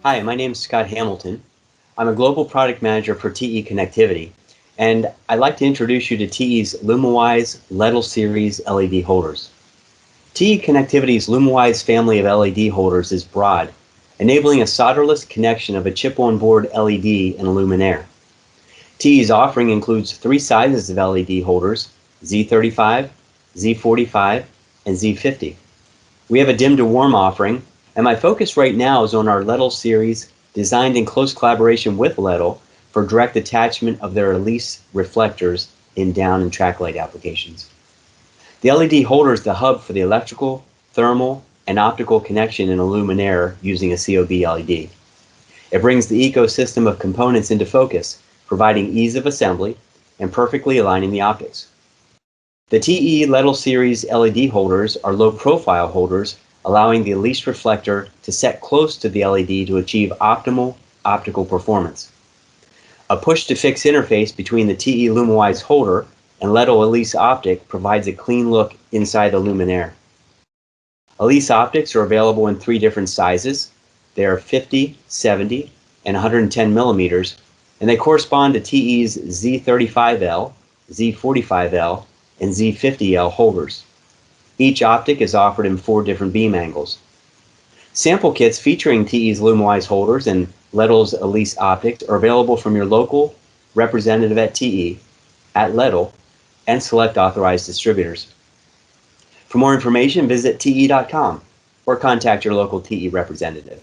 Hi, my name is Scott Hamilton. I'm a global product manager for TE Connectivity, and I'd like to introduce you to TE's LUMAWISE LEDiL Series LED holders. TE Connectivity's LUMAWISE family of LED holders is broad, enabling a solderless connection of a chip-on-board LED and a luminaire. TE's offering includes three sizes of LED holders: Z35, Z45, and Z50. We have a dim to warm offering, and my focus right now is on our LEDiL series, designed in close collaboration with LEDiL for direct attachment of their Elise reflectors in down and track light applications. The LED holder is the hub for the electrical, thermal, and optical connection in a luminaire using a COB LED. It brings the ecosystem of components into focus, providing ease of assembly and perfectly aligning the optics. The TE LEDiL Series LED holders are low-profile holders, allowing the Elise reflector to set close to the LED to achieve optimal optical performance. A push-to-fix interface between the TE LUMAWISE holder and LEDiL Elise Optic provides a clean look inside the luminaire. Elise Optics are available in three different sizes. They are 50, 70, and 110 millimeters, and they correspond to TE's Z35L, Z45L, and Z50L holders. Each optic is offered in 4 different beam angles. Sample kits featuring TE's LUMAWISE holders and LEDiL's Elise optics are available from your local representative at TE, at LEDiL, and select authorized distributors. For more information, visit te.com or contact your local TE representative.